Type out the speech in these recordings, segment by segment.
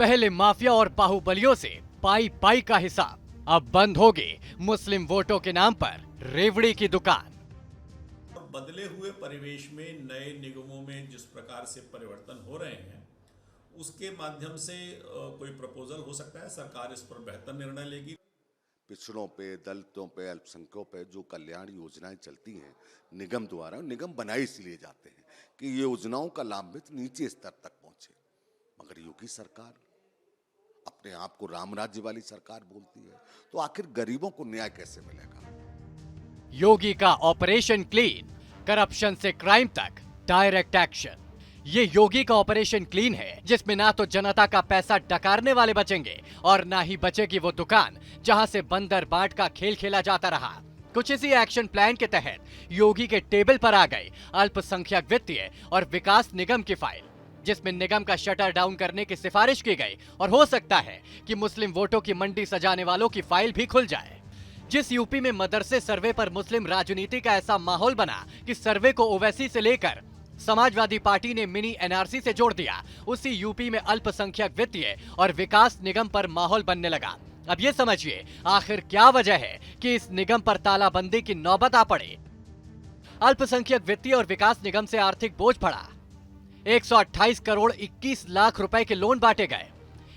पहले माफिया और बाहुबलियों से पाई पाई का हिसाब, अब बंद होगी मुस्लिम वोटों के नाम पर रेवड़ी की दुकान। बदले हुए परिवेश में नए निगमों में जिस प्रकार से परिवर्तन हो रहे हैं उसके माध्यम से कोई प्रपोजल हो सकता है, सरकार इस पर बेहतर निर्णय लेगी। पिछड़ों पे, दलितों पे, अल्पसंख्यकों पे जो कल्याण योजनाएं चलती हैं निगम द्वारा, निगम बनाए इसलिए जाते हैं कि ये योजनाओं का लाभ भी नीचे स्तर तक पहुंचे। मगर योगी सरकार अपने आप को राम राज्य वाली सरकार बोलती है, तो आखिर गरीबों को न्याय कैसे मिलेगा? योगी का ऑपरेशन क्लीन, करप्शन से क्राइम तक डायरेक्ट एक्शन। ये योगी का ऑपरेशन क्लीन है, जिसमें ना तो जनता का पैसा डकारने वाले बचेंगे और ना ही बचेगी वो दुकान जहां से बंदर बाट का खेल खेला जाता रहा। कुछ इसी एक्शन प्लान के तहत योगी के टेबल पर आ गई अल्पसंख्यक वित्तीय और विकास निगम की फाइल, जिसमें निगम का शटर डाउन करने की सिफारिश की गई और हो सकता है कि मुस्लिम वोटों की मंडी सजाने वालों की फाइल भी खुल जाए। जिस यूपी में मदरसे सर्वे पर मुस्लिम राजनीति का ऐसा माहौल बना कि सर्वे को ओवैसी से लेकर समाजवादी पार्टी ने मिनी एनआरसी से जोड़ दिया, उसी यूपी में अल्पसंख्यक वित्तीय और विकास निगम पर माहौल बनने लगा। अब ये समझिए आखिर क्या वजह है कि इस निगम पर तालाबंदी की नौबत आ पड़ी। अल्पसंख्यक वित्तीय और विकास निगम से आर्थिक बोझ बढ़ा। 128 करोड़ 21 लाख रुपए के लोन बांटे गए,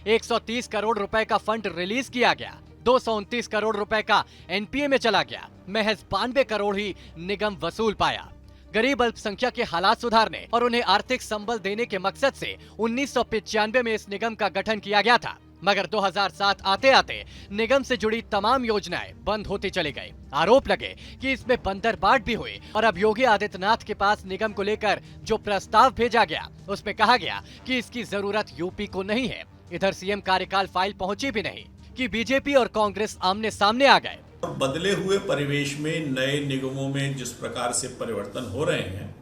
130 करोड़ रुपए का फंड रिलीज किया गया, 229 करोड़ रुपए का एनपीए में चला गया, महज 92 करोड़ ही निगम वसूल पाया। गरीब अल्पसंख्यक के हालात सुधारने और उन्हें आर्थिक संबल देने के मकसद से 1995 में इस निगम का गठन किया गया था, मगर 2007 आते आते निगम से जुड़ी तमाम योजनाएं बंद होती चली गई। आरोप लगे कि इसमें बंदरबाट भी हुई और अब योगी आदित्यनाथ के पास निगम को लेकर जो प्रस्ताव भेजा गया उसमें कहा गया कि इसकी जरूरत यूपी को नहीं है। इधर सीएम कार्यकाल फाइल पहुंची भी नहीं कि बीजेपी और कांग्रेस आमने सामने आ गए। बदले हुए परिवेश में नए निगमों में जिस प्रकार से परिवर्तन हो रहे हैं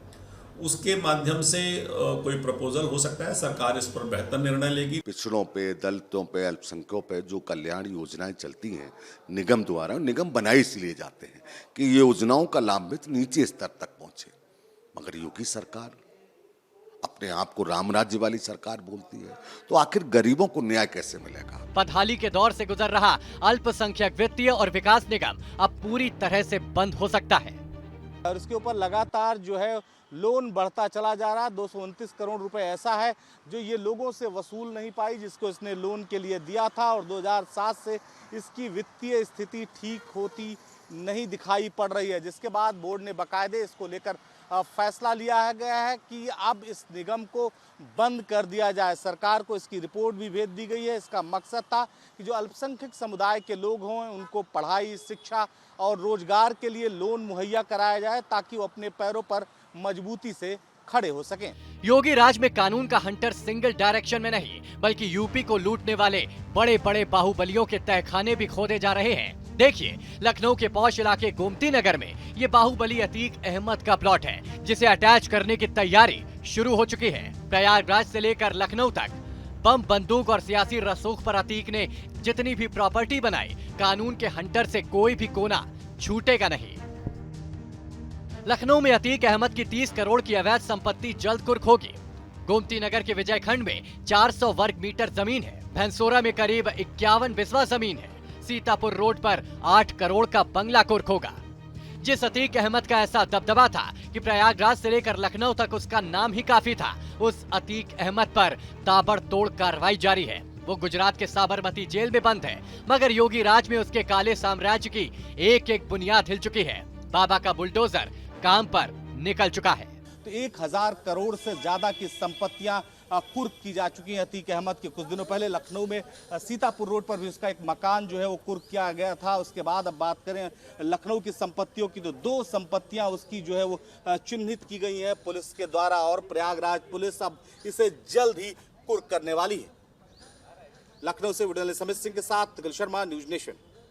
उसके माध्यम से कोई प्रपोजल हो सकता है, सरकार इस पर बेहतर निर्णय लेगी। पिछड़ों पे, दलितों पे, अल्पसंख्यकों पे जो कल्याण योजनाएं चलती हैं निगम द्वारा, निगम बनाए इसलिए जाते हैं कि ये योजनाओं का लाभ भी नीचे स्तर तक पहुंचे। मगर योगी सरकार अपने आप को राम राज्य वाली सरकार बोलती है, तो आखिर गरीबों को न्याय कैसे मिलेगा? बदहाली के दौर से गुजर रहा अल्पसंख्यक वित्तीय और विकास निगम अब पूरी तरह से बंद हो सकता है और इसके ऊपर लगातार जो है लोन बढ़ता चला जा रहा है। 229 करोड़ रुपए ऐसा है जो ये लोगों से वसूल नहीं पाई, जिसको इसने लोन के लिए दिया था, और 2007 से इसकी वित्तीय स्थिति ठीक होती नहीं दिखाई पड़ रही है, जिसके बाद बोर्ड ने बाकायदे इसको लेकर फैसला लिया गया है कि अब इस निगम को बंद कर दिया जाए। सरकार को इसकी रिपोर्ट भी भेज दी गई है। इसका मकसद था कि जो अल्पसंख्यक समुदाय के लोग हों उनको पढ़ाई, शिक्षा और रोजगार के लिए लोन मुहैया कराया जाए ताकि वो अपने पैरों पर मजबूती से खड़े हो सकें। योगी राज में कानून का हंटर सिंगल डायरेक्शन में नहीं बल्कि यूपी को लूटने वाले बड़े बड़े बाहुबलियों के तहखाने भी खोदे जा रहे हैं। देखिए, लखनऊ के पौष इलाके गोमती नगर में ये बाहुबली अतीक अहमद का प्लॉट है, जिसे अटैच करने की तैयारी शुरू हो चुकी है। प्रयागराज से लेकर लखनऊ तक बम, बंदूक और सियासी रसूख पर अतीक ने जितनी भी प्रॉपर्टी बनाई, कानून के हंटर से कोई भी कोना छूटेगा नहीं। लखनऊ में अतीक अहमद की 30 करोड़ की अवैध संपत्ति जल्द कुर्क होगी। गोमती नगर के विजयखंड में 400 वर्ग मीटर जमीन है। भैंसोरा में करीब 51 बिस्वा जमीन है। सीतापुर रोड पर 8 करोड़ का बंगला कुर्क होगा। जिस अतीक अहमद का ऐसा दबदबा था कि प्रयागराज से लेकर लखनऊ तक उसका नाम ही काफी था, उस अतीक अहमद पर ताबड़तोड़ कार्रवाई जारी है। वो गुजरात के साबरमती जेल में बंद है, मगर योगी राज में उसके काले साम्राज्य की एक एक बुनियाद हिल चुकी है। बाबा का बुलडोजर काम पर निकल चुका है। तो 1000 करोड़ से ज्यादा की संपत्तियां कुर्क की जा चुकी हैं अतीक अहमद की। कुछ दिनों पहले लखनऊ में सीतापुर रोड पर भी उसका एक मकान जो है वो कुर्क किया गया था। उसके बाद अब बात करें लखनऊ की संपत्तियों की, तो 2 संपत्तियां उसकी जो है वो चिन्हित की गई हैं पुलिस के द्वारा, और प्रयागराज पुलिस अब इसे जल्द ही कुर्क करने वाली है। लखनऊ से वीडियो जर्नलिस्ट समित सिंह के साथ गुल शर्मा, न्यूज नेशन।